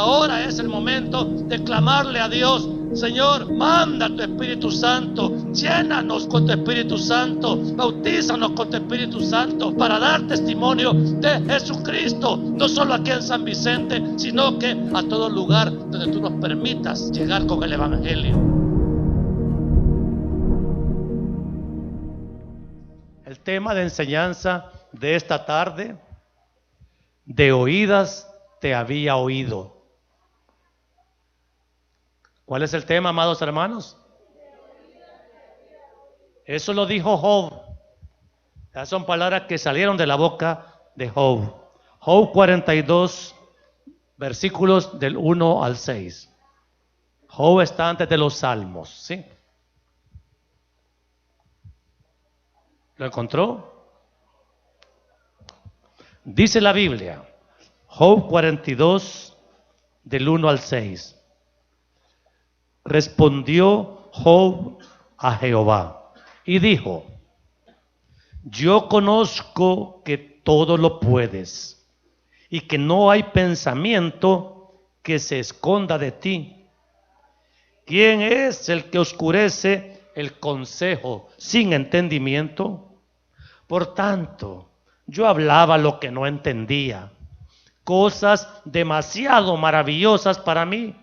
Ahora es el momento de clamarle a Dios: Señor, manda tu Espíritu Santo, llénanos con tu Espíritu Santo, bautízanos con tu Espíritu Santo para dar testimonio de Jesucristo, no solo aquí en San Vicente, sino que a todo lugar donde tú nos permitas llegar con el Evangelio. El tema de enseñanza de esta tarde: de oídas te había oído. ¿Cuál es el tema, amados hermanos? Eso lo dijo Job. Esas son palabras que salieron de la boca de Job. Job 42, versículos del 1 al 6. Job está antes de los Salmos, ¿sí? ¿Lo encontró? Dice la Biblia, Job 42, del 1 al 6. Respondió Job a Jehová y dijo: yo conozco que todo lo puedes y que no hay pensamiento que se esconda de ti. ¿Quién es el que oscurece el consejo sin entendimiento? Por tanto, yo hablaba lo que no entendía, cosas demasiado maravillosas para mí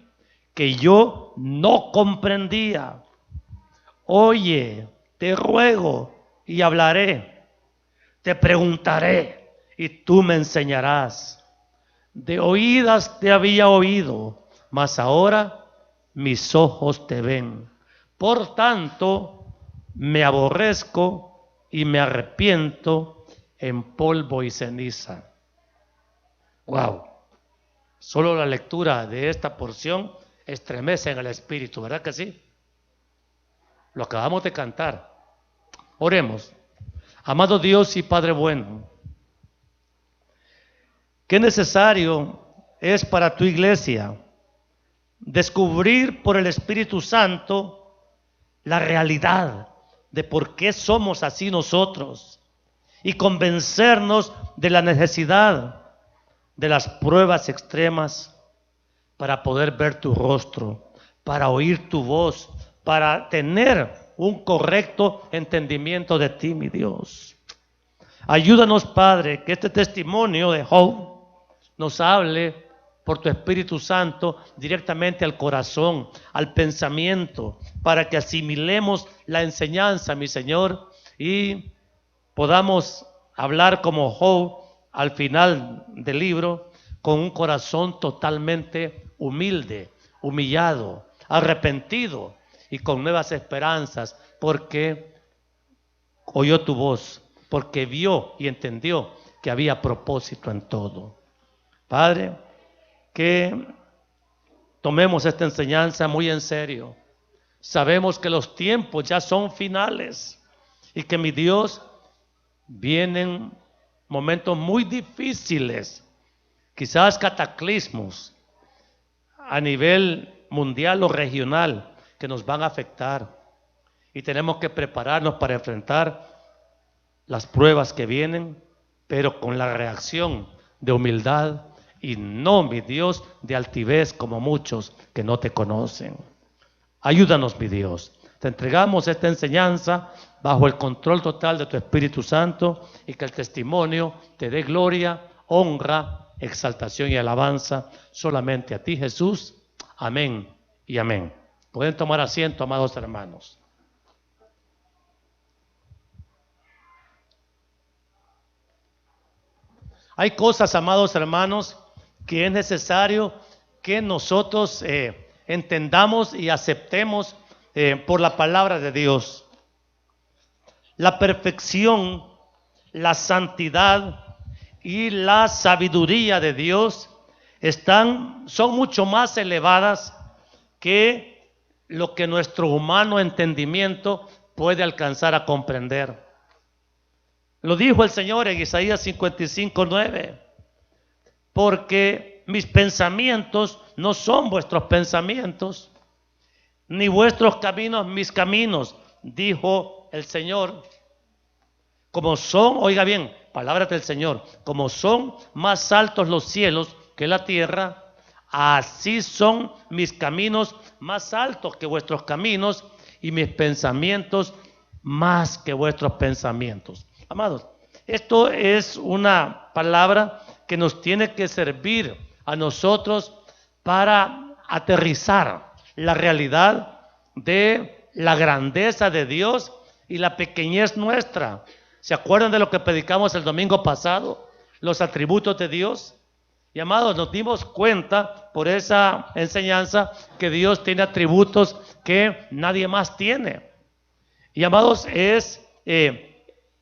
que yo no comprendía. Oye, te ruego y hablaré, te preguntaré y tú me enseñarás. De oídas te había oído, mas ahora mis ojos te ven. Por tanto, me aborrezco y me arrepiento en polvo y ceniza. Wow. Solo la lectura de esta porción estremece en el espíritu, ¿verdad que sí? Lo acabamos de cantar. Oremos. Amado Dios y Padre bueno, qué necesario es para tu iglesia descubrir por el Espíritu Santo la realidad de por qué somos así nosotros y convencernos de la necesidad de las pruebas extremas para poder ver tu rostro, para oír tu voz, para tener un correcto entendimiento de ti, mi Dios. Ayúdanos, Padre, que este testimonio de Job nos hable por tu Espíritu Santo directamente al corazón, al pensamiento, para que asimilemos la enseñanza, mi Señor, y podamos hablar como Job al final del libro, con un corazón totalmente humilde, humillado, arrepentido y con nuevas esperanzas, porque oyó tu voz, porque vio y entendió que había propósito en todo. Padre, que tomemos esta enseñanza muy en serio. Sabemos que los tiempos ya son finales y que, mi Dios, vienen momentos muy difíciles, quizás cataclismos a nivel mundial o regional que nos van a afectar, y tenemos que prepararnos para enfrentar las pruebas que vienen, pero con la reacción de humildad y no, mi Dios, de altivez como muchos que no te conocen. Ayúdanos, mi Dios. Te entregamos esta enseñanza bajo el control total de tu Espíritu Santo, y que el testimonio te dé gloria, honra, exaltación y alabanza solamente a ti, Jesús. Amén y amén. Pueden tomar asiento, amados hermanos. Hay cosas, amados hermanos, que es necesario que nosotros entendamos y aceptemos por la palabra de Dios. La perfección, la santidad y la sabiduría de Dios son mucho más elevadas que lo que nuestro humano entendimiento puede alcanzar a comprender. Lo dijo el Señor en Isaías 55:9. Porque mis pensamientos no son vuestros pensamientos, ni vuestros caminos mis caminos, dijo el Señor. Como son, oiga bien, palabras del Señor, como son más altos los cielos que la tierra, así son mis caminos más altos que vuestros caminos y mis pensamientos más que vuestros pensamientos. Amados, esto es una palabra que nos tiene que servir a nosotros para aterrizar la realidad de la grandeza de Dios y la pequeñez nuestra. ¿Se acuerdan de lo que predicamos el domingo pasado? Los atributos de Dios. Y amados, nos dimos cuenta por esa enseñanza que Dios tiene atributos que nadie más tiene. Y amados, es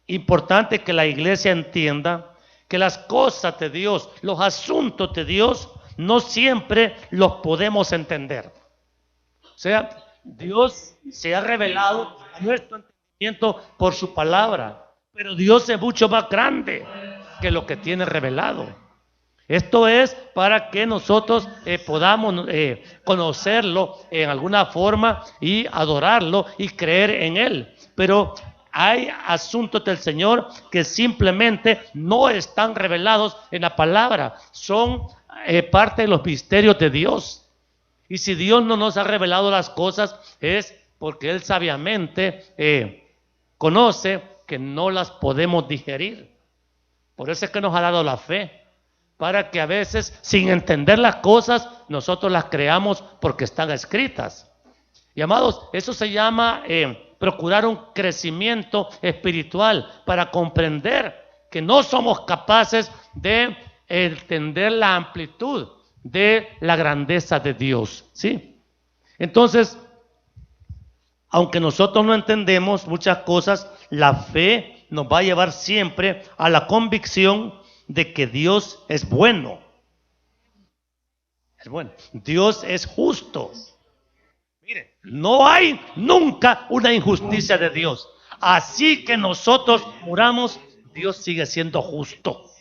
importante que la iglesia entienda que las cosas de Dios, los asuntos de Dios, no siempre los podemos entender. O sea, Dios se ha revelado a nuestro entendimiento por su palabra, pero Dios es mucho más grande que lo que tiene revelado. Esto es para que nosotros podamos conocerlo en alguna forma y adorarlo y creer en Él. Pero hay asuntos del Señor que simplemente no están revelados en la palabra. Son parte de los misterios de Dios. Y si Dios no nos ha revelado las cosas es porque Él sabiamente conoce que no las podemos digerir. Por eso es que nos ha dado la fe. Para que a veces, sin entender las cosas, nosotros las creamos porque están escritas. Y amados, eso se llama procurar un crecimiento espiritual para comprender que no somos capaces de entender la amplitud de la grandeza de Dios, ¿sí? Entonces, aunque nosotros no entendemos muchas cosas, la fe nos va a llevar siempre a la convicción de que Dios es bueno. Es bueno. Dios es justo. Mire, no hay nunca una injusticia de Dios. Así que nosotros muramos, Dios sigue siendo justo. O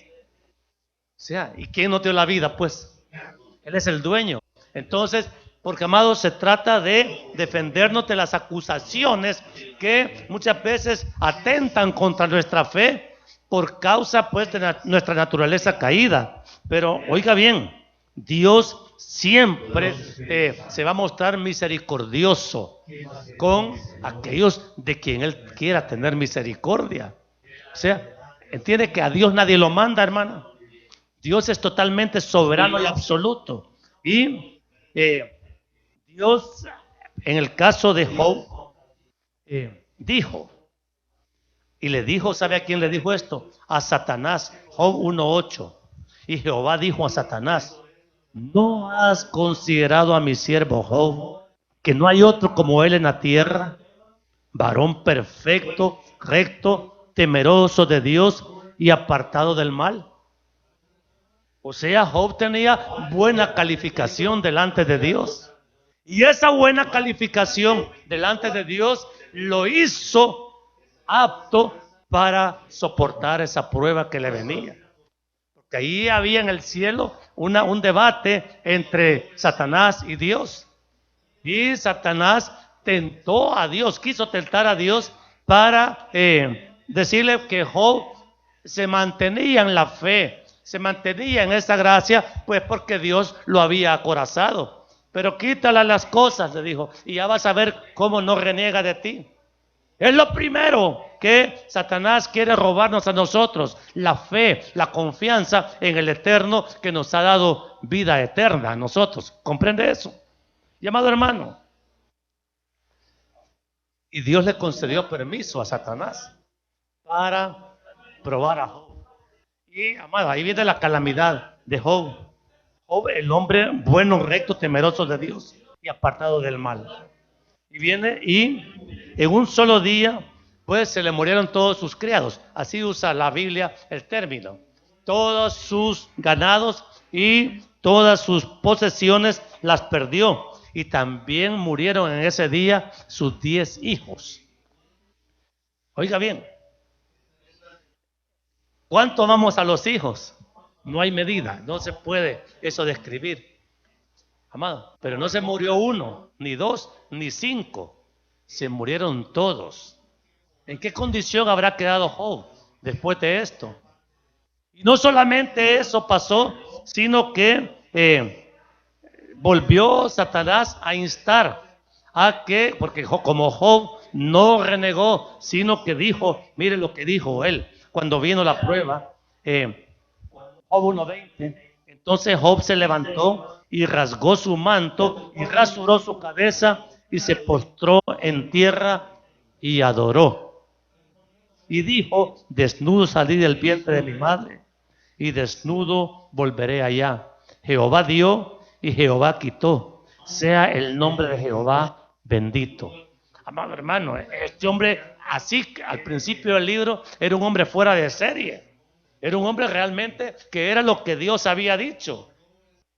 sea, ¿y quién nos dio la vida? Pues Él es el dueño. Entonces, porque amados, se trata de defendernos de las acusaciones que muchas veces atentan contra nuestra fe por causa pues de nuestra naturaleza caída. Pero oiga bien, Dios siempre se va a mostrar misericordioso con aquellos de quien Él quiera tener misericordia. O sea, entiende que a Dios nadie lo manda, hermana. Dios es totalmente soberano y absoluto. Y Dios, en el caso de Job, dijo, y le dijo, ¿sabe a quién le dijo esto? A Satanás, Job 1:8. Y Jehová dijo a Satanás, ¿no has considerado a mi siervo Job, que no hay otro como él en la tierra? Varón perfecto, recto, temeroso de Dios y apartado del mal. O sea, Job tenía buena calificación delante de Dios. Y esa buena calificación delante de Dios lo hizo apto para soportar esa prueba que le venía. Porque ahí había en el cielo un debate entre Satanás y Dios. Y Satanás tentó a Dios, quiso tentar a Dios para decirle que Job se mantenía en la fe, se mantenía en esa gracia, pues porque Dios lo había acorazado. Pero quítale las cosas, le dijo, y ya vas a ver cómo no reniega de ti. Es lo primero que Satanás quiere robarnos a nosotros, la fe, la confianza en el Eterno que nos ha dado vida eterna a nosotros. ¿Comprende eso? Llamado hermano. Y Dios le concedió permiso a Satanás para probar a Job. Y, amado, ahí viene la calamidad de Job. Job, el hombre bueno, recto, temeroso de Dios y apartado del mal. Y viene y en un solo día, pues se le murieron todos sus criados. Así usa la Biblia el término. Todos sus ganados y todas sus posesiones las perdió. Y también murieron en ese día sus 10 hijos. Oiga bien, ¿cuánto amamos a los hijos? No hay medida, no se puede eso describir. Amado, pero no se murió uno, ni dos, ni cinco. Se murieron todos. ¿En qué condición habrá quedado Job después de esto? Y no solamente eso pasó, sino que volvió Satanás a instar a que, porque como Job no renegó, sino que dijo, mire lo que dijo él cuando vino la prueba, Job 1:20. Entonces Job se levantó y rasgó su manto y rasuró su cabeza y se postró en tierra y adoró. Y dijo, desnudo salí del vientre de mi madre y desnudo volveré allá. Jehová dio y Jehová quitó. Sea el nombre de Jehová bendito. Amado hermano, este hombre, así al principio del libro, era un hombre fuera de serie. Era un hombre realmente que era lo que Dios había dicho.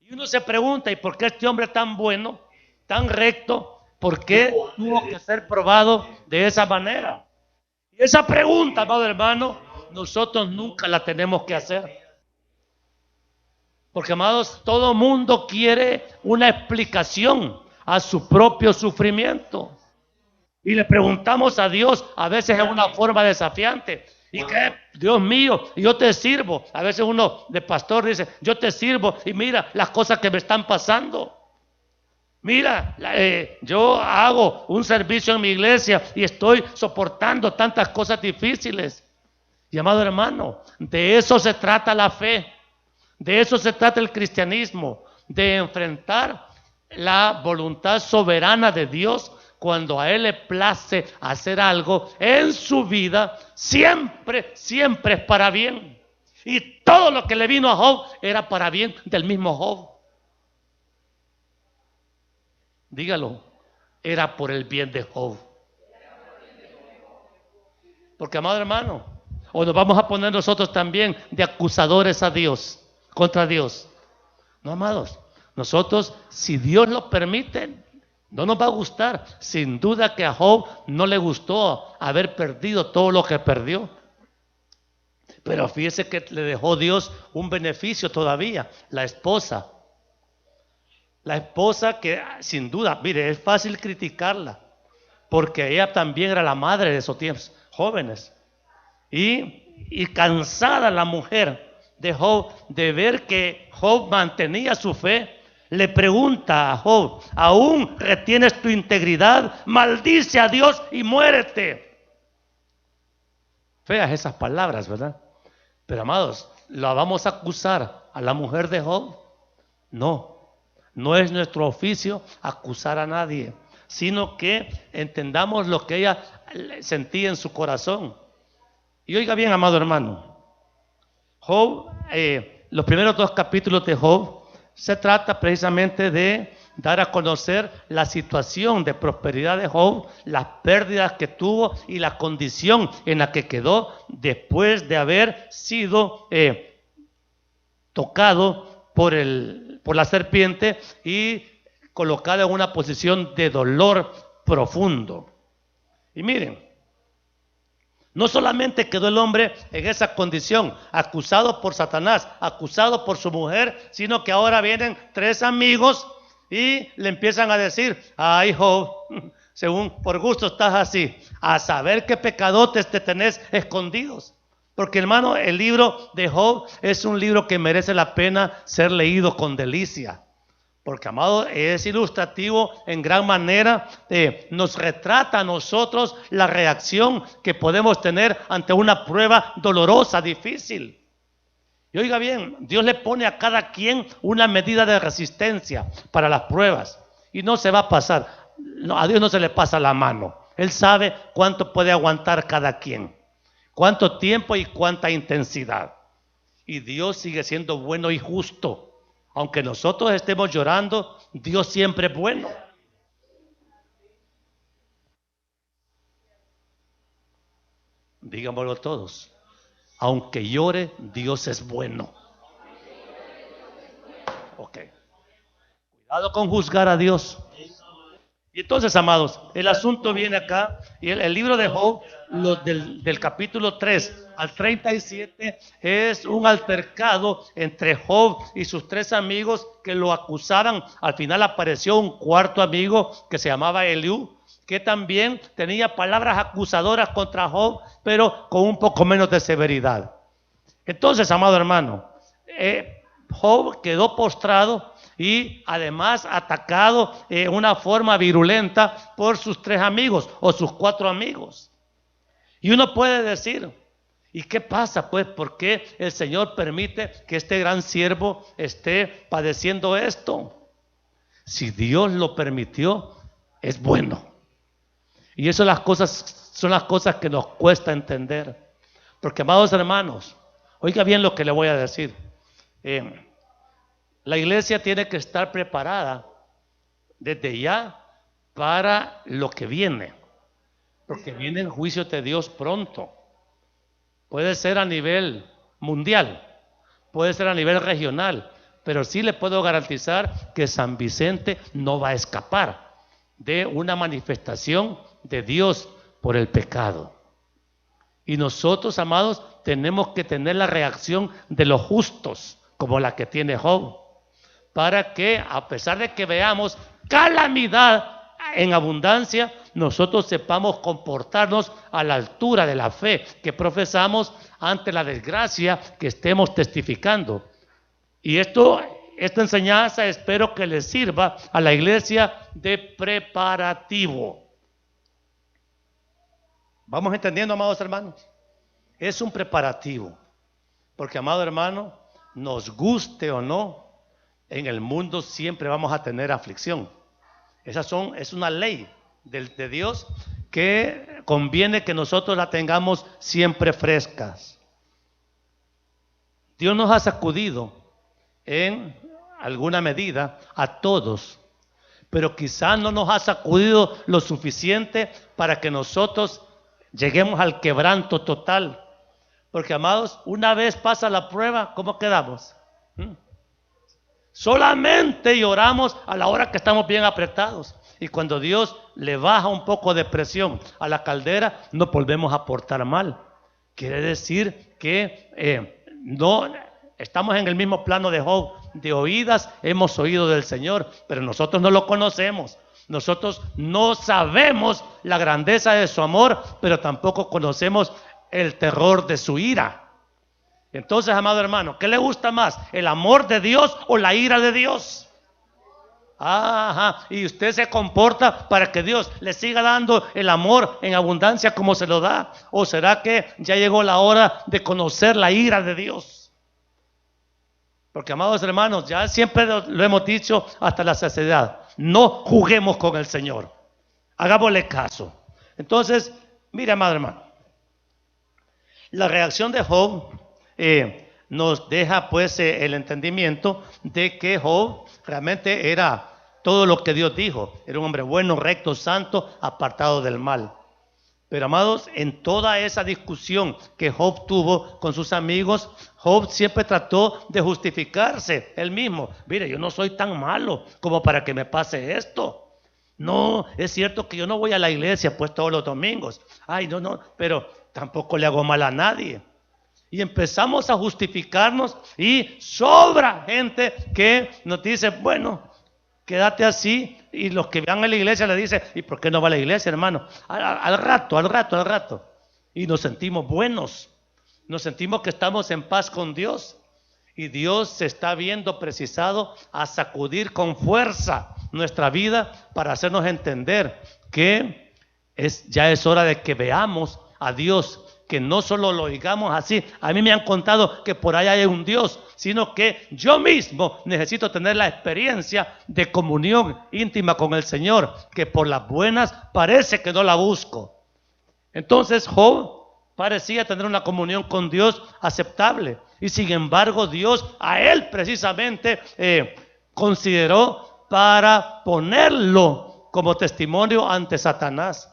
Y uno se pregunta, ¿y por qué este hombre tan bueno, tan recto, por qué tuvo que ser probado de esa manera? Y esa pregunta, amado hermano, nosotros nunca la tenemos que hacer. Porque, amados, todo mundo quiere una explicación a su propio sufrimiento. Y le preguntamos a Dios, a veces en una forma desafiante. ¿Y qué? Dios mío, yo te sirvo. A veces uno de pastor dice, yo te sirvo y mira las cosas que me están pasando. Mira, yo hago un servicio en mi iglesia y estoy soportando tantas cosas difíciles. Y amado hermano, de eso se trata la fe. De eso se trata el cristianismo. De enfrentar la voluntad soberana de Dios. Cuando a Él le place hacer algo en su vida, siempre, siempre es para bien. Y todo lo que le vino a Job era para bien del mismo Job. Dígalo, era por el bien de Job. Porque, amado hermano, o nos vamos a poner nosotros también de acusadores a Dios, contra Dios. No, amados, nosotros, si Dios lo permite, no nos va a gustar. Sin duda que a Job no le gustó haber perdido todo lo que perdió. Pero fíjese que le dejó Dios un beneficio todavía, la esposa. La esposa que sin duda, mire, es fácil criticarla, porque ella también era la madre de esos tiempos jóvenes. Y cansada la mujer de Job de ver que Job mantenía su fe, le pregunta a Job, ¿aún retienes tu integridad? Maldice a Dios y muérete. Feas esas palabras, ¿verdad? Pero amados, ¿la vamos a acusar a la mujer de Job? No, no es nuestro oficio acusar a nadie, sino que entendamos lo que ella sentía en su corazón. Y oiga bien, amado hermano, Job, los primeros 2 capítulos de Job, se trata precisamente de dar a conocer la situación de prosperidad de Job, las pérdidas que tuvo y la condición en la que quedó después de haber sido tocado por la serpiente y colocado en una posición de dolor profundo. Y miren, no solamente quedó el hombre en esa condición, acusado por Satanás, acusado por su mujer, sino que ahora vienen 3 amigos y le empiezan a decir, ay Job, según por gusto estás así, a saber qué pecadotes te tenés escondidos. Porque hermano, el libro de Job es un libro que merece la pena ser leído con delicia. Porque, amado, es ilustrativo en gran manera, nos retrata a nosotros la reacción que podemos tener ante una prueba dolorosa, difícil. Y oiga bien, Dios le pone a cada quien una medida de resistencia para las pruebas. Y no se va a pasar, no, a Dios no se le pasa la mano. Él sabe cuánto puede aguantar cada quien, cuánto tiempo y cuánta intensidad. Y Dios sigue siendo bueno y justo. Aunque nosotros estemos llorando, Dios siempre es bueno. Dígamelo todos. Aunque llore, Dios es bueno. Ok. Cuidado con juzgar a Dios. Y entonces, amados, el asunto viene acá. Y el libro de Job, del capítulo 3 al 37, es un altercado entre Job y sus 3 amigos que lo acusaban. Al final apareció un 4.º amigo que se llamaba Eliú, que también tenía palabras acusadoras contra Job, pero con un poco menos de severidad. Entonces, amado hermano, Job quedó postrado y además atacado de una forma virulenta por sus 3 amigos o sus 4 amigos. Y uno puede decir, ¿y qué pasa pues? ¿Por qué el Señor permite que este gran siervo esté padeciendo esto? Si Dios lo permitió, es bueno. Y eso son las cosas que nos cuesta entender. Porque, amados hermanos, oiga bien lo que le voy a decir. La iglesia tiene que estar preparada desde ya para lo que viene. Porque viene el juicio de Dios pronto. Puede ser a nivel mundial, puede ser a nivel regional, pero sí le puedo garantizar que San Vicente no va a escapar de una manifestación de Dios por el pecado. Y nosotros, amados, tenemos que tener la reacción de los justos, como la que tiene Job, para que a pesar de que veamos calamidad en abundancia, nosotros sepamos comportarnos a la altura de la fe que profesamos ante la desgracia que estemos testificando. Y esta enseñanza espero que les sirva a la iglesia de preparativo. ¿Vamos entendiendo, amados hermanos? Es un preparativo, porque, amado hermano, nos guste o no, en el mundo siempre vamos a tener aflicción. Es una ley de Dios que conviene que nosotros la tengamos siempre frescas. Dios nos ha sacudido en alguna medida a todos, pero quizás no nos ha sacudido lo suficiente para que nosotros lleguemos al quebranto total. Porque, amados, una vez pasa la prueba, ¿cómo quedamos? Solamente lloramos a la hora que estamos bien apretados. Y cuando Dios le baja un poco de presión a la caldera, nos volvemos a portar mal. Quiere decir que no estamos en el mismo plano de Job. De oídas hemos oído del Señor, pero nosotros no lo conocemos. Nosotros no sabemos la grandeza de su amor, pero tampoco conocemos el terror de su ira. Entonces, amado hermano, ¿qué le gusta más? ¿El amor de Dios o la ira de Dios? Ajá, y usted se comporta para que Dios le siga dando el amor en abundancia como se lo da. ¿O será que ya llegó la hora de conocer la ira de Dios? Porque, amados hermanos, ya siempre lo hemos dicho hasta la saciedad. No juguemos con el Señor. Hagámosle caso. Entonces, mire, amado hermano, la reacción de Job nos deja pues el entendimiento de que Job realmente era todo lo que Dios dijo. Era un hombre bueno, recto, santo, apartado del mal. Pero, amados, en toda esa discusión que Job tuvo con sus amigos, Job siempre trató de justificarse él mismo. Mire, yo no soy tan malo como para que me pase esto. No, es cierto que yo no voy a la iglesia pues todos los domingos. Ay, no, pero tampoco le hago mal a nadie. Y empezamos a justificarnos y sobra gente que nos dice, bueno, quédate así. Y los que van a la iglesia le dicen, ¿y por qué no va a la iglesia, hermano? Al rato. Y nos sentimos buenos. Nos sentimos que estamos en paz con Dios. Y Dios se está viendo precisado a sacudir con fuerza nuestra vida para hacernos entender que ya es hora de que veamos a Dios, que no solo lo digamos así. A mí me han contado que por ahí hay un Dios, sino que yo mismo necesito tener la experiencia de comunión íntima con el Señor, que por las buenas parece que no la busco. Entonces Job parecía tener una comunión con Dios aceptable, y sin embargo Dios a él precisamente consideró para ponerlo como testimonio ante Satanás.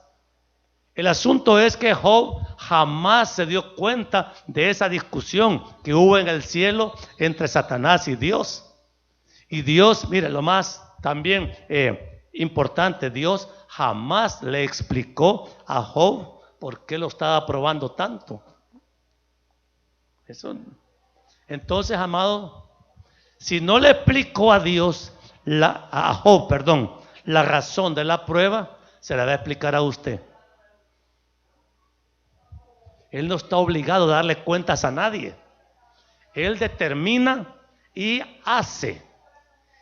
El asunto es que Job jamás se dio cuenta de esa discusión que hubo en el cielo entre Satanás y Dios. Y Dios, mire, lo más también importante, Dios jamás le explicó a Job por qué lo estaba probando tanto. Entonces, amado, si no le explicó a Dios, a Job, la razón de la prueba, se la va a explicar a usted. Él no está obligado a darle cuentas a nadie. Él determina y hace.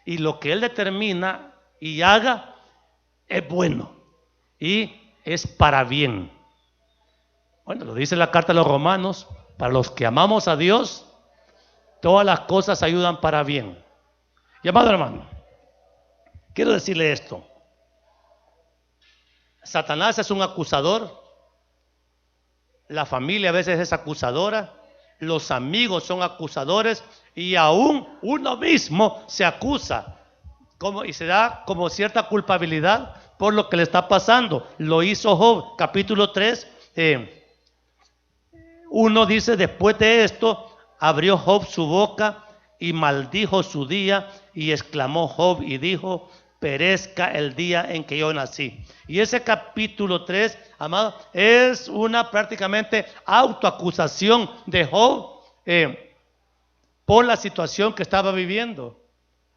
y lo que Él determina y haga es bueno y es para bien. Bueno, lo dice la carta de los Romanos, para los que amamos a Dios, todas las cosas ayudan para bien. Y amado hermano, quiero decirle esto. Satanás es un acusador, la familia a veces es acusadora, los amigos son acusadores y aún uno mismo se acusa y se da como cierta culpabilidad por lo que le está pasando. Lo hizo Job, capítulo 3. Uno dice: después de esto abrió Job su boca y maldijo su día, y exclamó Job y dijo: perezca el día en que yo nací. Y ese capítulo 3, amado, es una prácticamente autoacusación de Job por la situación que estaba viviendo.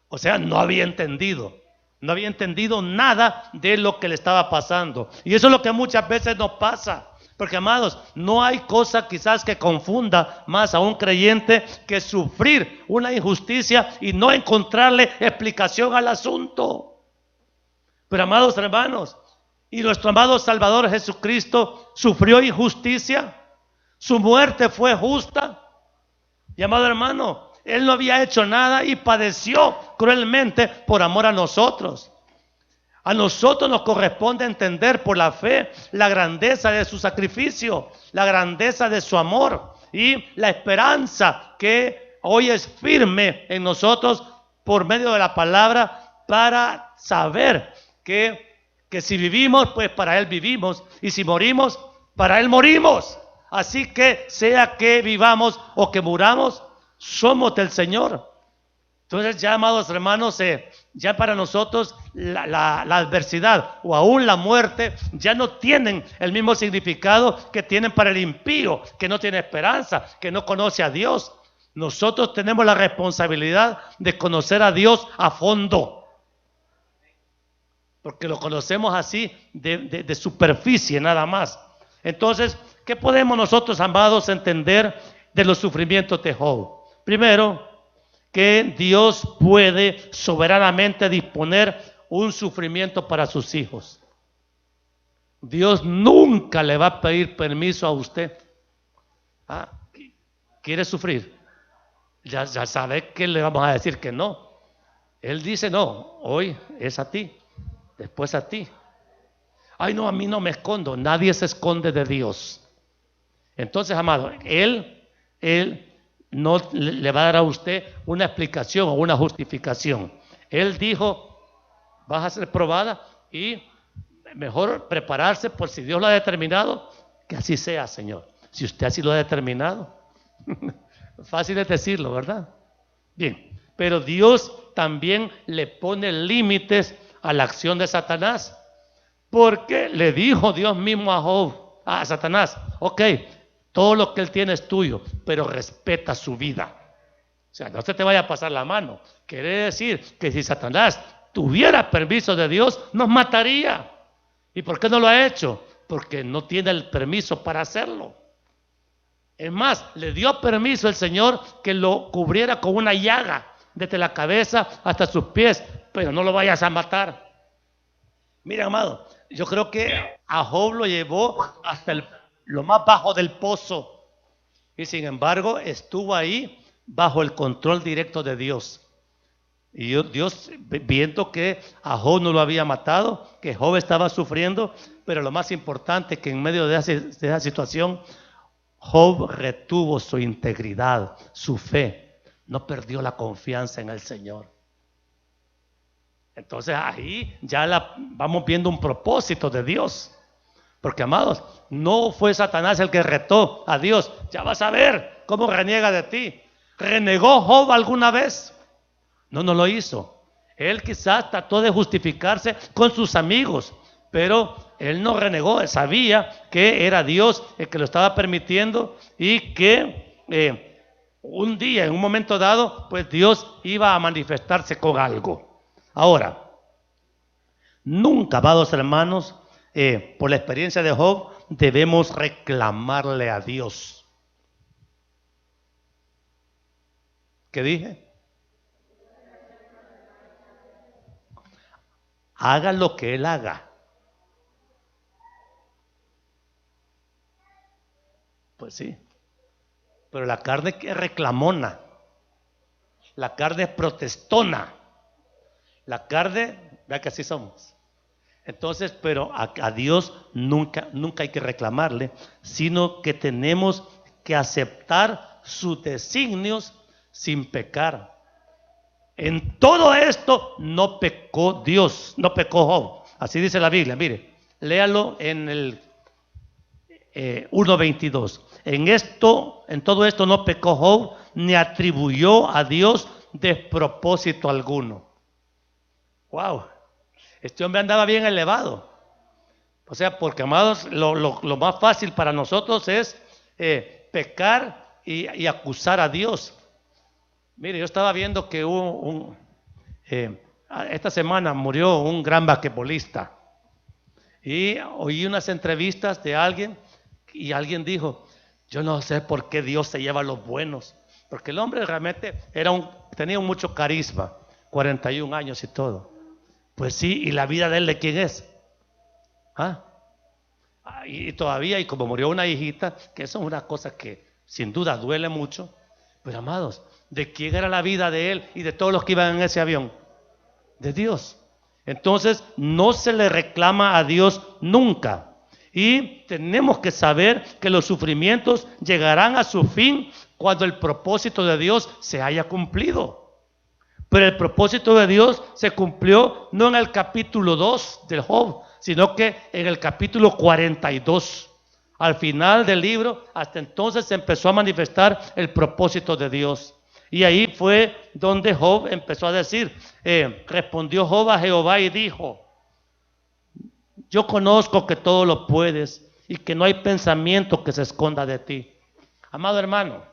O sea, no había entendido nada de lo que le estaba pasando. Y eso es lo que muchas veces nos pasa. Porque, amados, no hay cosa quizás que confunda más a un creyente que sufrir una injusticia y no encontrarle explicación al asunto. Pero, amados hermanos, y nuestro amado Salvador Jesucristo sufrió injusticia, su muerte fue justa. Y, amado hermano, Él no había hecho nada y padeció cruelmente por amor a nosotros. A nosotros nos corresponde entender por la fe la grandeza de su sacrificio, la grandeza de su amor y la esperanza que hoy es firme en nosotros por medio de la palabra, para saber que si vivimos, pues para Él vivimos, y si morimos, para Él morimos. Así que sea que vivamos o que muramos, somos del Señor. Entonces, ya, amados hermanos, ya para nosotros la adversidad o aún la muerte ya no tienen el mismo significado que tienen para el impío, que no tiene esperanza, que no conoce a Dios. Nosotros tenemos la responsabilidad de conocer a Dios a fondo, porque lo conocemos así de superficie nada más. Entonces, ¿qué podemos nosotros, amados, entender de los sufrimientos de Job? Primero, que Dios puede soberanamente disponer un sufrimiento para sus hijos. Dios nunca le va a pedir permiso a usted. ¿Quiere sufrir? Ya sabe que le vamos a decir que no. Él dice: no, hoy es a ti, después a ti. Ay, no, a mí no me escondo. Nadie se esconde de Dios. Entonces, amado, Él no le va a dar a usted una explicación o una justificación. Él dijo: vas a ser probada y mejor prepararse por si Dios lo ha determinado, que así sea, Señor. Si usted así lo ha determinado. Fácil es decirlo, ¿verdad? Bien, pero Dios también le pone límites a la acción de Satanás, porque le dijo Dios mismo a Satanás: ok, todo lo que él tiene es tuyo, pero respeta su vida. O sea, no se te vaya a pasar la mano. Quiere decir que si Satanás tuviera permiso de Dios, nos mataría. ¿Y por qué no lo ha hecho? Porque no tiene el permiso para hacerlo. Es más, le dio permiso el Señor que lo cubriera con una llaga desde la cabeza hasta sus pies, pero no lo vayas a matar. Mira, amado, yo creo que a Job lo llevó hasta lo más bajo del pozo, y sin embargo estuvo ahí bajo el control directo de Dios. Y Dios, viendo que a Job no lo había matado, que Job estaba sufriendo, pero lo más importante, que en medio de esa situación Job retuvo su integridad, su fe, no perdió la confianza en el Señor. Entonces ahí ya vamos viendo un propósito de Dios. Porque, amados, no fue Satanás el que retó a Dios. Ya vas a ver cómo reniega de ti. ¿Renegó Job alguna vez? No lo hizo. Él quizás trató de justificarse con sus amigos, pero él no renegó. Él sabía que era Dios el que lo estaba permitiendo y que un día, en un momento dado, pues Dios iba a manifestarse con algo. Ahora, nunca, amados hermanos, por la experiencia de Job, debemos reclamarle a Dios. ¿Qué dije? haga lo que él haga. Pues sí, pero la carne es reclamona, la carne es protestona, la carne, vea que así somos. Entonces, pero a Dios nunca hay que reclamarle, sino que tenemos que aceptar sus designios sin pecar. En todo esto no pecó Dios, no pecó Job. Así dice la Biblia, mire, léalo en el 1:22. En todo esto no pecó Job, ni atribuyó a Dios despropósito alguno. Wow, este hombre andaba bien elevado. O sea, porque amados, lo más fácil para nosotros es pecar y acusar a Dios. Mire, yo estaba viendo que esta semana murió un gran basquetbolista y oí unas entrevistas de alguien y alguien dijo: yo no sé por qué Dios se lleva a los buenos, porque el hombre realmente tenía mucho carisma, 41 años y todo. Pues sí, ¿y la vida de él de quién es? Y todavía, y como murió una hijita, que eso es una cosa que sin duda duele mucho, pero amados, ¿de quién era la vida de él y de todos los que iban en ese avión? De Dios. Entonces no se le reclama a Dios nunca. Y tenemos que saber que los sufrimientos llegarán a su fin cuando el propósito de Dios se haya cumplido. Pero el propósito de Dios se cumplió no en el capítulo 2 del Job, sino que en el capítulo 42. Al final del libro, hasta entonces se empezó a manifestar el propósito de Dios. Y ahí fue donde Job empezó a decir, respondió Job a Jehová y dijo: yo conozco que todo lo puedes y que no hay pensamiento que se esconda de ti. Amado hermano,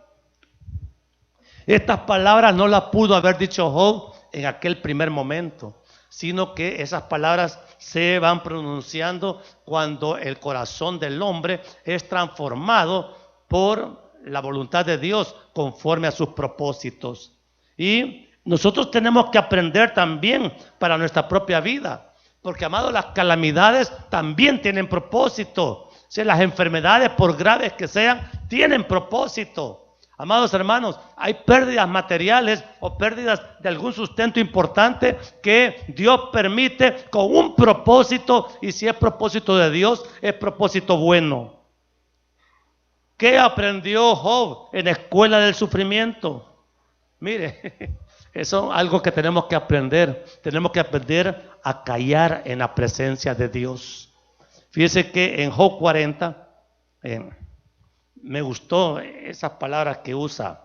estas palabras no las pudo haber dicho Job en aquel primer momento, sino que esas palabras se van pronunciando cuando el corazón del hombre es transformado por la voluntad de Dios conforme a sus propósitos. Y nosotros tenemos que aprender también para nuestra propia vida, porque, amados, las calamidades también tienen propósito. O sea, las enfermedades, por graves que sean, tienen propósito. Amados hermanos, hay pérdidas materiales o pérdidas de algún sustento importante que Dios permite con un propósito, y si es propósito de Dios, es propósito bueno. ¿Qué aprendió Job en la escuela del sufrimiento? Mire, eso es algo que tenemos que aprender. Tenemos que aprender a callar en la presencia de Dios. Fíjese que en Job 40, me gustó esas palabras que usa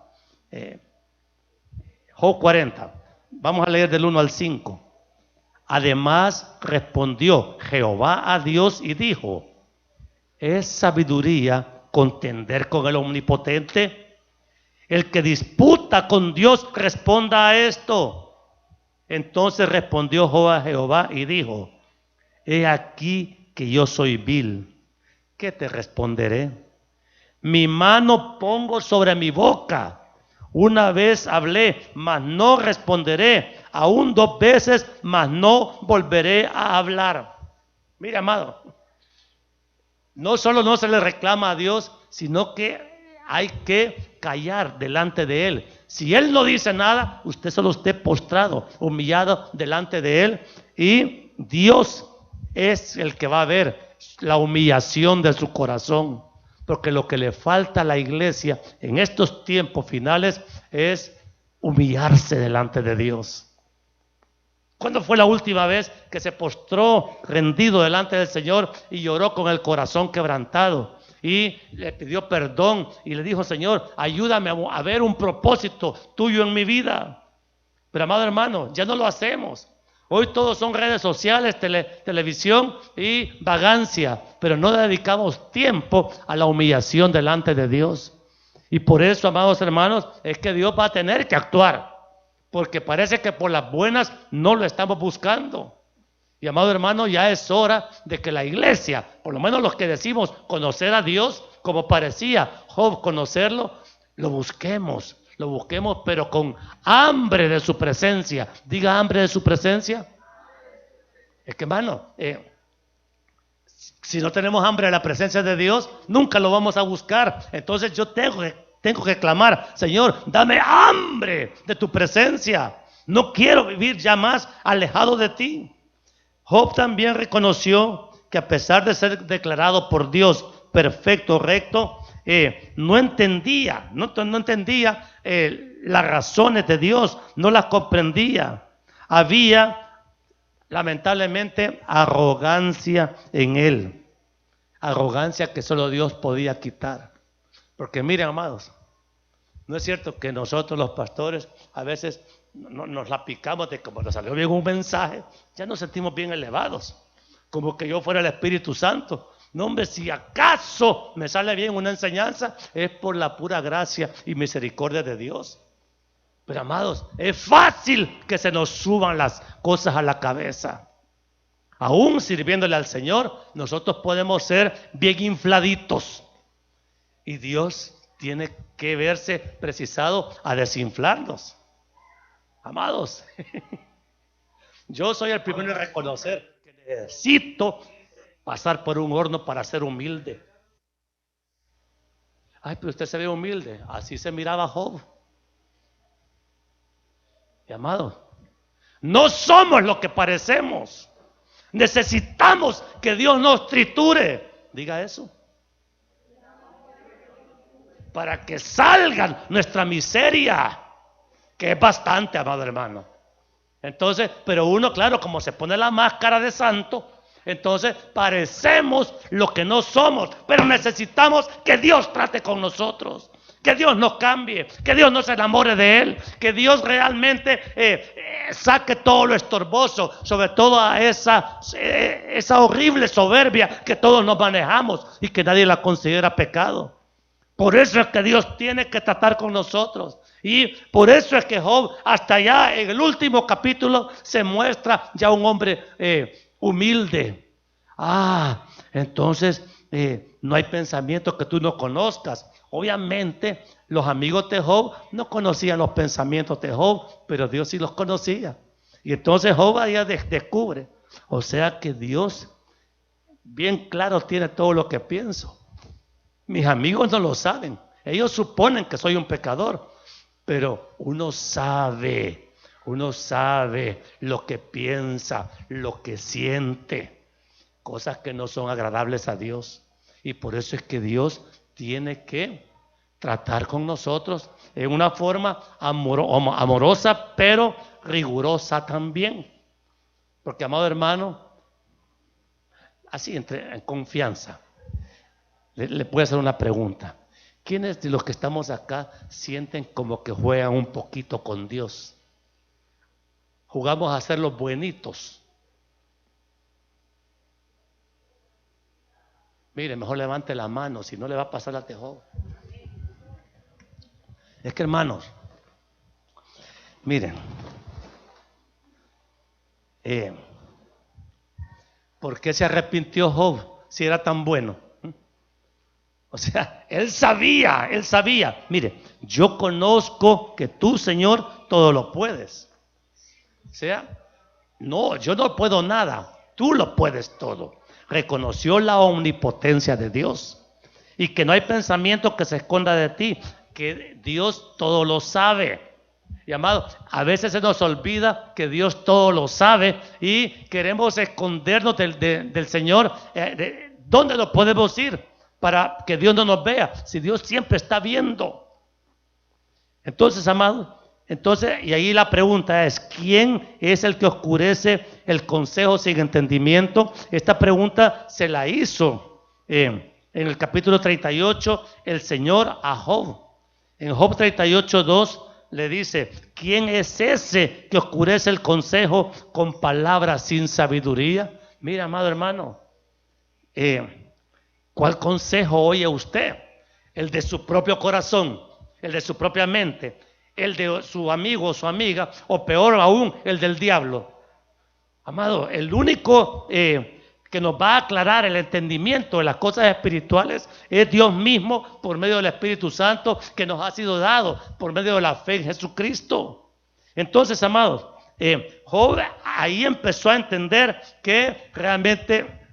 Job 40. Vamos a leer del 1 al 5. Además respondió Jehová a Dios y dijo: ¿es sabiduría contender con el Omnipotente? El que disputa con Dios responda a esto. Entonces respondió Job a Jehová y dijo: he aquí que yo soy vil. ¿Qué te responderé? Mi mano pongo sobre mi boca. Una vez hablé, mas no responderé. Aún 2 veces, mas no volveré a hablar. Mire, amado, no solo no se le reclama a Dios, sino que hay que callar delante de Él. Si Él no dice nada, usted solo esté postrado, humillado delante de Él, y Dios es el que va a ver la humillación de su corazón. Porque lo que le falta a la iglesia en estos tiempos finales es humillarse delante de Dios. ¿Cuándo fue la última vez que se postró rendido delante del Señor y lloró con el corazón quebrantado y le pidió perdón y le dijo: Señor, ayúdame a ver un propósito tuyo en mi vida? Pero, amado hermano, ya no lo hacemos. Hoy todos son redes sociales, televisión y vagancia, pero no dedicamos tiempo a la humillación delante de Dios. Y por eso, amados hermanos, es que Dios va a tener que actuar, porque parece que por las buenas no lo estamos buscando. Y, amado hermano, ya es hora de que la iglesia, por lo menos los que decimos conocer a Dios, como parecía Job conocerlo, lo busquemos, pero con hambre de su presencia. Diga: hambre de su presencia. Es que, hermano, si no tenemos hambre de la presencia de Dios, nunca lo vamos a buscar. Entonces yo tengo que clamar: Señor, dame hambre de tu presencia. No quiero vivir ya más alejado de ti. Job también reconoció que a pesar de ser declarado por Dios perfecto, recto, no entendía las razones de Dios, no las comprendía. Había, lamentablemente, arrogancia en él. Arrogancia que solo Dios podía quitar. Porque miren, amados, no es cierto que nosotros los pastores a veces nos la picamos de como nos salió bien un mensaje, ya nos sentimos bien elevados, como que yo fuera el Espíritu Santo. No, hombre, si acaso me sale bien una enseñanza, es por la pura gracia y misericordia de Dios. Pero, amados, es fácil que se nos suban las cosas a la cabeza. Aún sirviéndole al Señor, nosotros podemos ser bien infladitos. Y Dios tiene que verse precisado a desinflarnos. Amados, yo soy el primero en reconocer que necesito pasar por un horno para ser humilde. Ay, pero usted se ve humilde. Así se miraba Job. Y amado, no somos lo que parecemos. Necesitamos que Dios nos triture. Diga eso. Para que salgan nuestra miseria, que es bastante, amado hermano. Entonces, pero uno, claro, como se pone la máscara de santo, entonces parecemos lo que no somos, pero necesitamos que Dios trate con nosotros, que Dios nos cambie, que Dios nos enamore de Él, que Dios realmente saque todo lo estorboso, sobre todo a esa horrible soberbia que todos nos manejamos y que nadie la considera pecado. Por eso es que Dios tiene que tratar con nosotros. Y por eso es que Job, hasta allá en el último capítulo, se muestra ya un hombre humilde. Entonces no hay pensamiento que tú no conozcas. Obviamente los amigos de Job no conocían los pensamientos de Job, pero Dios sí los conocía. Y entonces Job allá descubre. O sea que Dios bien claro tiene todo lo que pienso. Mis amigos no lo saben. Ellos suponen que soy un pecador. Pero uno sabe lo que piensa, lo que siente. Cosas que no son agradables a Dios. Y por eso es que Dios tiene que tratar con nosotros en una forma amorosa, pero rigurosa también. Porque, amado hermano, así en confianza, le puedo hacer una pregunta. ¿Quiénes de los que estamos acá sienten como que juegan un poquito con Dios? Jugamos a ser los buenitos. Mire, mejor levante la mano, si no le va a pasar la de Job. Es que, hermanos, miren, ¿por qué se arrepintió Job si era tan bueno? O sea, él sabía, mire, yo conozco que tú, Señor, todo lo puedes. O sea, no, yo no puedo nada, tú lo puedes todo. Reconoció la omnipotencia de Dios y que no hay pensamiento que se esconda de ti, que Dios todo lo sabe. Y amado, a veces se nos olvida que Dios todo lo sabe y queremos escondernos del Señor. ¿Dónde lo podemos ir para que Dios no nos vea? Si Dios siempre está viendo. Entonces, amado, y ahí la pregunta es: ¿quién es el que oscurece el consejo sin entendimiento? Esta pregunta se la hizo en el capítulo 38 el Señor a Job. En Job 38:2 le dice: ¿quién es ese que oscurece el consejo con palabras sin sabiduría? Mira, amado hermano, ¿cuál consejo oye usted? ¿El de su propio corazón? ¿El de su propia mente? ¿El de su amigo o su amiga? ¿O peor aún, el del diablo? Amado, el único que nos va a aclarar el entendimiento de las cosas espirituales es Dios mismo, por medio del Espíritu Santo que nos ha sido dado por medio de la fe en Jesucristo. Entonces, amados, Job ahí empezó a entender que realmente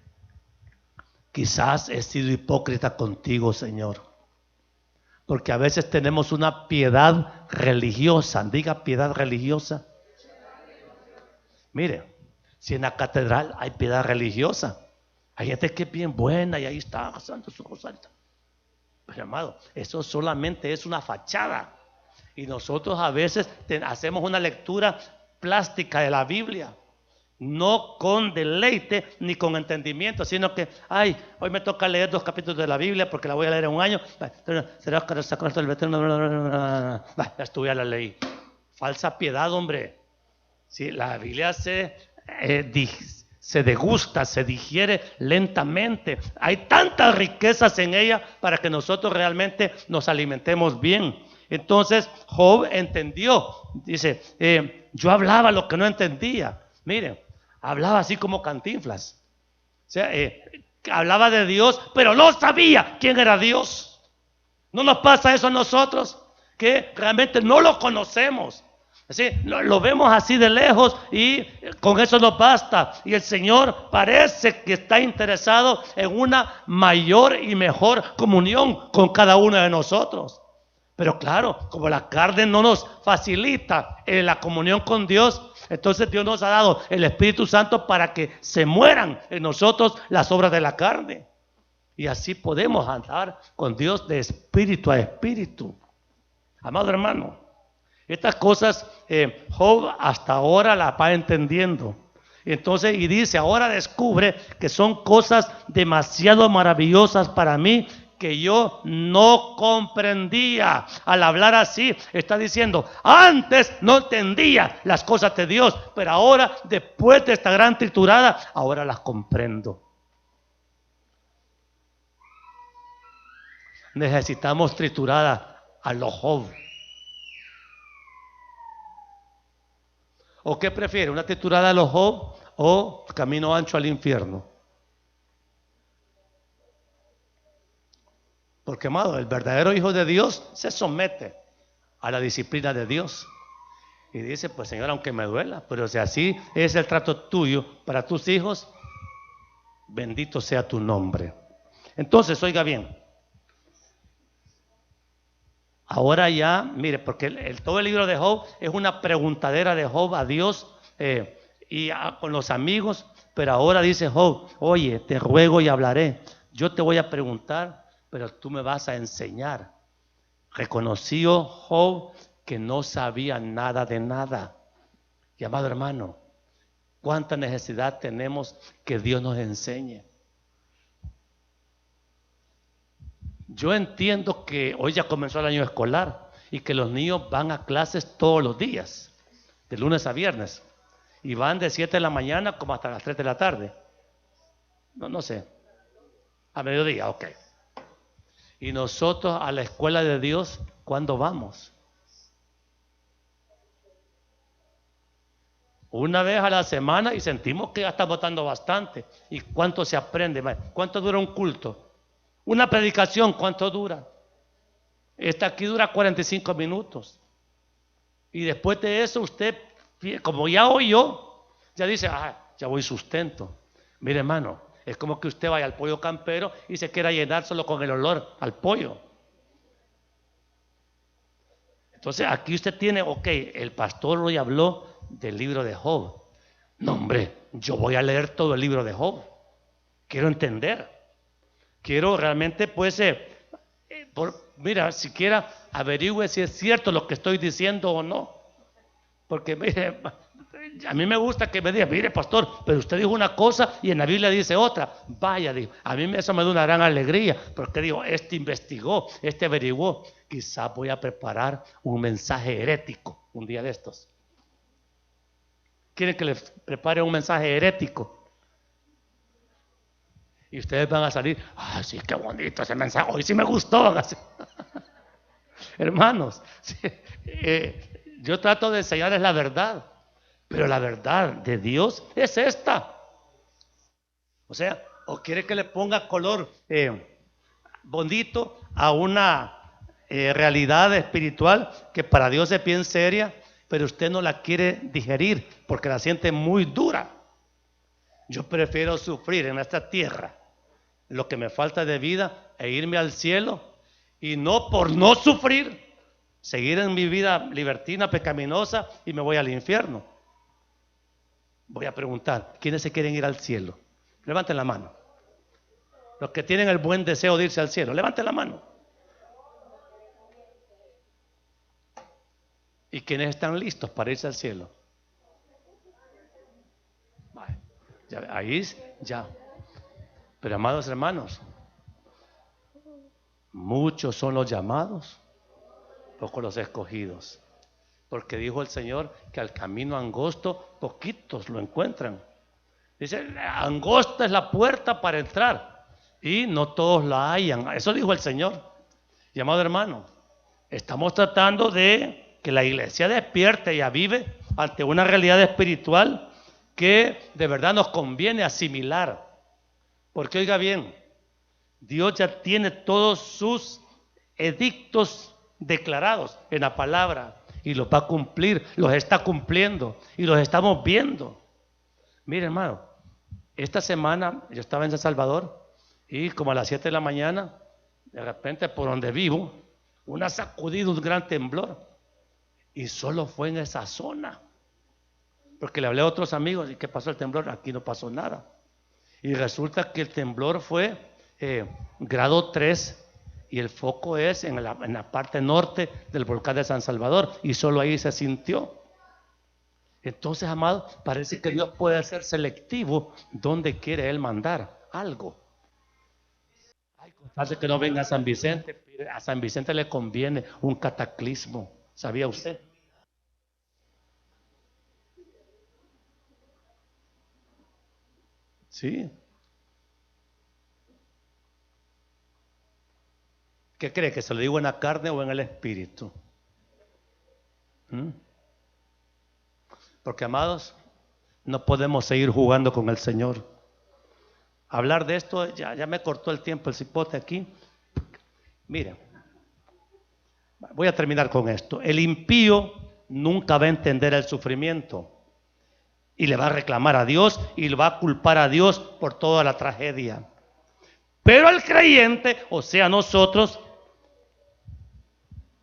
quizás he sido hipócrita contigo, Señor. Porque a veces tenemos una piedad religiosa. Diga piedad religiosa. Mire, si en la catedral hay piedad religiosa, hay gente que es bien buena y ahí está rezando su rosario. Pero amado, eso solamente es una fachada. Y nosotros a veces hacemos una lectura plástica de la Biblia, no con deleite ni con entendimiento, sino que, ay, hoy me toca leer 2 capítulos de la Biblia porque la voy a leer en un año. Será que sacar el veterano. Ya estuve, ya la leí. Falsa piedad, hombre. Sí, la Biblia se degusta, se digiere lentamente. Hay tantas riquezas en ella para que nosotros realmente nos alimentemos bien. Entonces Job entendió, dice, yo hablaba lo que no entendía. Miren, hablaba así como Cantinflas. O sea, hablaba de Dios, pero no sabía quién era Dios. ¿No nos pasa eso a nosotros? Que realmente no lo conocemos. Así, lo vemos así de lejos y con eso nos basta. Y el Señor parece que está interesado en una mayor y mejor comunión con cada uno de nosotros. Pero claro, como la carne no nos facilita la comunión con Dios, entonces Dios nos ha dado el Espíritu Santo para que se mueran en nosotros las obras de la carne. Y así podemos andar con Dios de espíritu a espíritu. Amado hermano, estas cosas Job hasta ahora las va entendiendo. Entonces, y dice, ahora descubre que son cosas demasiado maravillosas para mí que yo no comprendía. Al hablar así, está diciendo, antes no entendía las cosas de Dios, pero ahora, después de esta gran triturada, ahora las comprendo. Necesitamos triturada a los Job. ¿O qué prefiere? ¿Una triturada a los Job o camino ancho al infierno? Porque, amado, el verdadero hijo de Dios se somete a la disciplina de Dios. Y dice, pues Señor, aunque me duela, pero si así es el trato tuyo para tus hijos, bendito sea tu nombre. Entonces, oiga bien. Ahora ya, mire, porque todo el libro de Job es una preguntadera de Job a Dios con los amigos. Pero ahora dice Job, oye, te ruego y hablaré. Yo te voy a preguntar, pero tú me vas a enseñar. Reconoció Job que no sabía nada de nada. Y amado hermano, cuánta necesidad tenemos que Dios nos enseñe. Yo entiendo que hoy ya comenzó el año escolar y que los niños van a clases todos los días, de lunes a viernes, y van de 7 de la mañana como hasta las 3 de la tarde. No sé, a mediodía, ok. Y nosotros a la escuela de Dios, ¿cuándo vamos? Una vez a la semana y sentimos que ya estamos dando bastante. ¿Y cuánto se aprende? ¿Cuánto dura un culto? Una predicación, ¿cuánto dura? Esta aquí dura 45 minutos. Y después de eso usted, como ya oyó, ya dice, ya voy sustento. Mire hermano, es como que usted vaya al pollo campero y se quiera llenar solo con el olor al pollo. Entonces aquí usted tiene, ok, el pastor hoy habló del libro de Job. No hombre, yo voy a leer todo el libro de Job. Quiero entender. Quiero realmente, pues, mira, siquiera averigüe si es cierto lo que estoy diciendo o no. Porque, mire, a mí me gusta que me diga, mire, pastor, pero usted dijo una cosa y en la Biblia dice otra. Vaya, digo, a mí eso me da una gran alegría, porque digo, este investigó, este averiguó. Quizás voy a preparar un mensaje herético un día de estos. ¿Quieren que les prepare un mensaje herético? Y ustedes van a salir, sí, qué bonito ese mensaje, hoy sí me gustó. Hermanos, sí, yo trato de enseñarles la verdad, pero la verdad de Dios es esta. O sea, o quiere que le ponga color bonito a una realidad espiritual que para Dios es bien seria, pero usted no la quiere digerir porque la siente muy dura. Yo prefiero sufrir en esta tierra lo que me falta de vida e irme al cielo, y no por no sufrir, seguir en mi vida libertina, pecaminosa, y me voy al infierno. Voy a preguntar, ¿quiénes se quieren ir al cielo? Levanten la mano. Los que tienen el buen deseo de irse al cielo, levanten la mano. ¿Y quiénes están listos para irse al cielo? Ahí ya. Pero amados hermanos, muchos son los llamados, pocos los escogidos. Porque dijo el Señor que al camino angosto poquitos lo encuentran. Dice, angosta es la puerta para entrar y no todos la hallan. Eso dijo el Señor. Y amado hermano, estamos tratando de que la iglesia despierte y avive ante una realidad espiritual que de verdad nos conviene asimilar. Porque oiga bien, Dios ya tiene todos sus edictos declarados en la palabra y los va a cumplir, los está cumpliendo y los estamos viendo. Mire hermano, esta semana yo estaba en San Salvador y como a las 7 de la mañana, de repente por donde vivo, una sacudida, un gran temblor, y solo fue en esa zona. Porque le hablé a otros amigos, ¿y qué pasó el temblor? Aquí no pasó nada. Y resulta que el temblor fue grado 3 y el foco es en la parte norte del volcán de San Salvador y solo ahí se sintió. Entonces, amado, parece que Dios puede ser selectivo donde quiere Él mandar algo. Hace que no venga a San Vicente le conviene un cataclismo, ¿sabía usted? Sí. ¿Qué cree? ¿Que se lo digo en la carne o en el espíritu? Porque, amados, no podemos seguir jugando con el Señor. Hablar de esto, ya me cortó el tiempo el cipote aquí. Miren, voy a terminar con esto. El impío nunca va a entender el sufrimiento y le va a reclamar a Dios y le va a culpar a Dios por toda la tragedia. Pero el creyente, o sea nosotros,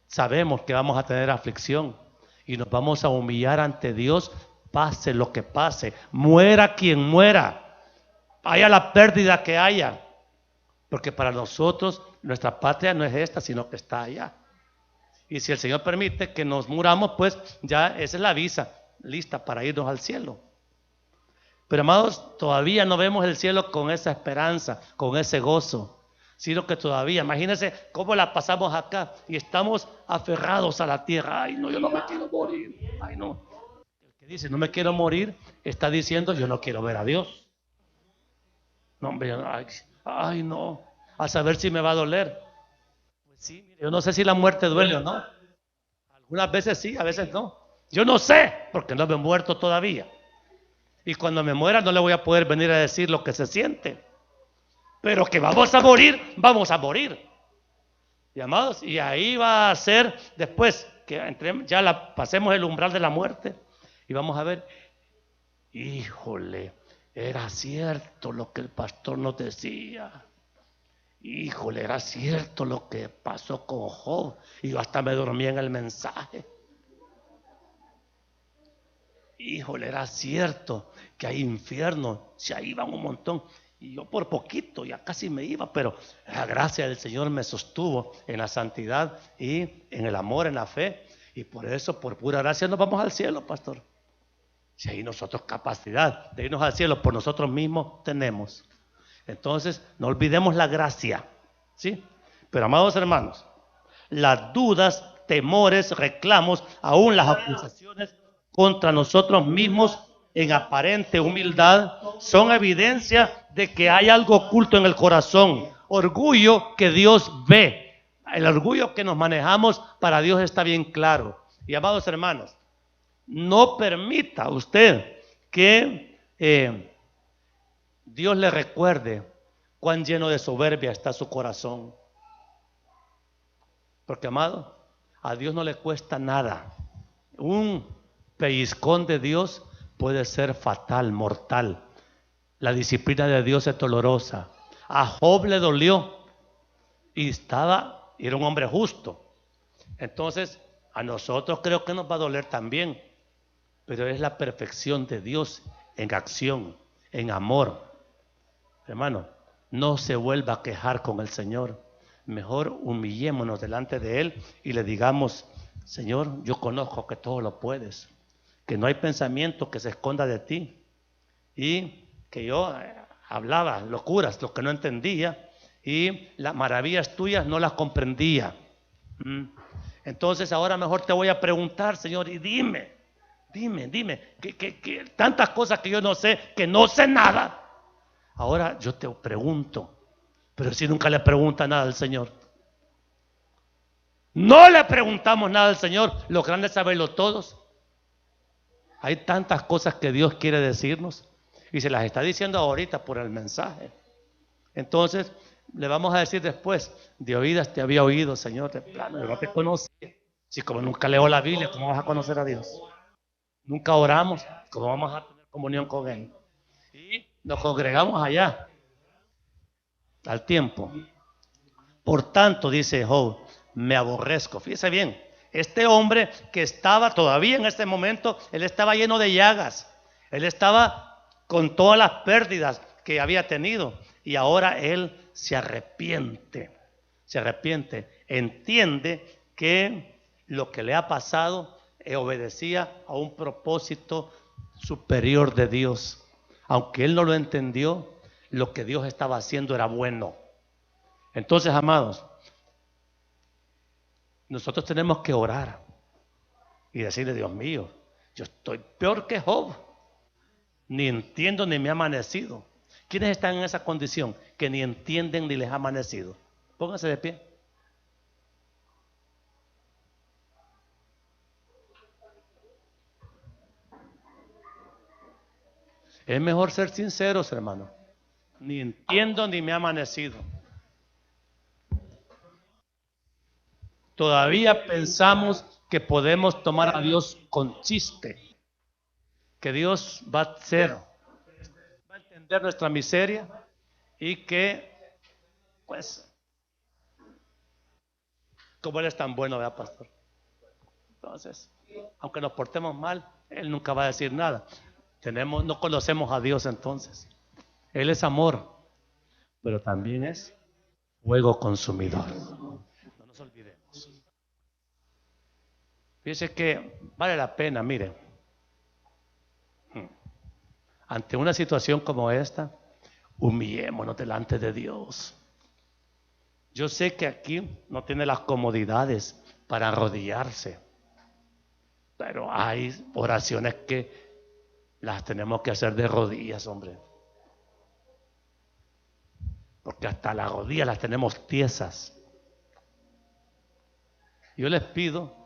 sabemos que vamos a tener aflicción y nos vamos a humillar ante Dios, pase lo que pase, muera quien muera, haya la pérdida que haya, porque para nosotros nuestra patria no es esta, sino que está allá. Y si el Señor permite que nos muramos, pues ya esa es la visa lista para irnos al cielo. Pero amados, todavía no vemos el cielo con esa esperanza, con ese gozo, sino que todavía, imagínense cómo la pasamos acá y estamos aferrados a la tierra. Ay no, yo no me quiero morir. Ay no. El que dice no me quiero morir está diciendo yo no quiero ver a Dios. No, hombre, ay no, a saber si me va a doler. Pues sí, mire, yo no sé si la muerte duele o no. Algunas veces sí, a veces no. Yo no sé, porque no me he muerto todavía. Y cuando me muera no le voy a poder venir a decir lo que se siente. Pero que vamos a morir, vamos a morir. Y amados, y ahí va a ser después que pasemos el umbral de la muerte y vamos a ver, híjole, era cierto lo que el pastor nos decía. Híjole, era cierto lo que pasó con Job. Y yo hasta me dormí en el mensaje. Híjole, era cierto que hay infierno. Si ahí iban un montón. Y yo por poquito, ya casi me iba. Pero la gracia del Señor me sostuvo en la santidad y en el amor, en la fe. Y por eso, por pura gracia, nos vamos al cielo, pastor. Si hay nosotros capacidad de irnos al cielo por nosotros mismos tenemos. Entonces, no olvidemos la gracia, ¿sí? Pero, amados hermanos, las dudas, temores, reclamos, aún las acusaciones contra nosotros mismos en aparente humildad son evidencia de que hay algo oculto en el corazón. Orgullo que Dios ve. El orgullo que nos manejamos para Dios está bien claro. Y, amados hermanos, no permita usted que Dios le recuerde cuán lleno de soberbia está su corazón. Porque, amado, a Dios no le cuesta nada un pellizcón de Dios puede ser fatal, mortal. La disciplina de Dios es dolorosa. A Job le dolió y era un hombre justo. Entonces, a nosotros creo que nos va a doler también, pero es la perfección de Dios en acción, en amor. Hermano, no se vuelva a quejar con el Señor. Mejor humillémonos delante de Él y le digamos: Señor, yo conozco que todo lo puedes, que no hay pensamiento que se esconda de ti, y que yo hablaba locuras, lo que no entendía, y las maravillas tuyas no las comprendía. Entonces ahora mejor te voy a preguntar, Señor, y dime, que tantas cosas que yo no sé, que no sé nada. Ahora yo te pregunto, pero si nunca le pregunta nada al Señor. No le preguntamos nada al Señor, lo grande es saberlo todos. Hay tantas cosas que Dios quiere decirnos y se las está diciendo ahorita por el mensaje. Entonces le vamos a decir después: de oídas te había oído, Señor, de plano, yo no te conocí. Si como nunca leo la Biblia, ¿cómo vas a conocer a Dios? Nunca oramos, ¿cómo vamos a tener comunión con Él? Y nos congregamos allá al tiempo. Por tanto, dice Job, me aborrezco. Fíjese bien, este hombre que estaba todavía en este momento, él estaba lleno de llagas, él estaba con todas las pérdidas que había tenido, y ahora él se arrepiente, entiende que lo que le ha pasado obedecía a un propósito superior de Dios. Aunque él no lo entendió, lo que Dios estaba haciendo era bueno. Entonces, amados, nosotros tenemos que orar y decirle: Dios mío, yo estoy peor que Job, ni entiendo ni me ha amanecido. ¿Quiénes están en esa condición? Que ni entienden ni les ha amanecido. Pónganse de pie. Es mejor ser sinceros, hermano. Ni entiendo ni me ha amanecido. Todavía pensamos que podemos tomar a Dios con chiste, que Dios va a entender nuestra miseria y que, pues, como Él es tan bueno, ¿verdad, pastor? Entonces, aunque nos portemos mal, Él nunca va a decir nada. No conocemos a Dios entonces. Él es amor, pero también es fuego consumidor. No nos olvidemos. Fíjese que vale la pena, mire, ante una situación como esta, humillémonos delante de Dios. Yo sé que aquí no tiene las comodidades para arrodillarse, pero hay oraciones que las tenemos que hacer de rodillas, hombre. Porque hasta las rodillas las tenemos tiesas. Yo les pido,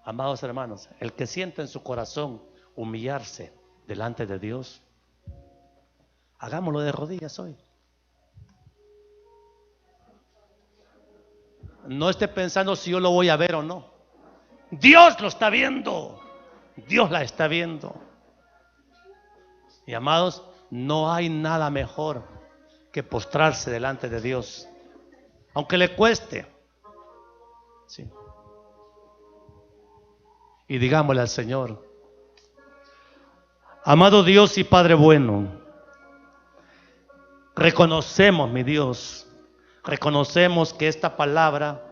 amados hermanos, el que sienta en su corazón humillarse delante de Dios, hagámoslo de rodillas hoy. No esté pensando si yo lo voy a ver o no. Dios lo está viendo. Dios la está viendo. Y amados, no hay nada mejor que postrarse delante de Dios, aunque le cueste. Sí. Y digámosle al Señor: amado Dios y Padre bueno, reconocemos, mi Dios, reconocemos que esta palabra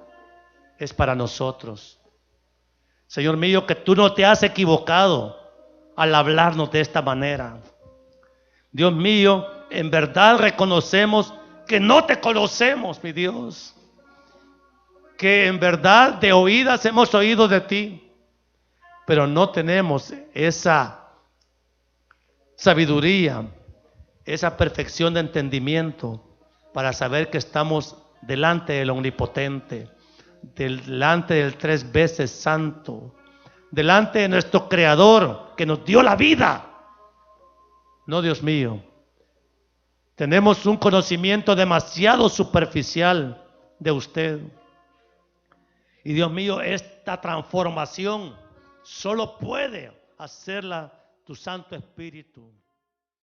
es para nosotros. Señor mío, que tú no te has equivocado al hablarnos de esta manera. Dios mío, en verdad reconocemos que no te conocemos, mi Dios. Que en verdad de oídas hemos oído de ti, pero no tenemos esa sabiduría, esa perfección de entendimiento para saber que estamos delante del Omnipotente, delante del 3 veces Santo, delante de nuestro Creador que nos dio la vida. No, Dios mío, tenemos un conocimiento demasiado superficial de usted. Y Dios mío, esta transformación Solo puede hacerla tu Santo Espíritu.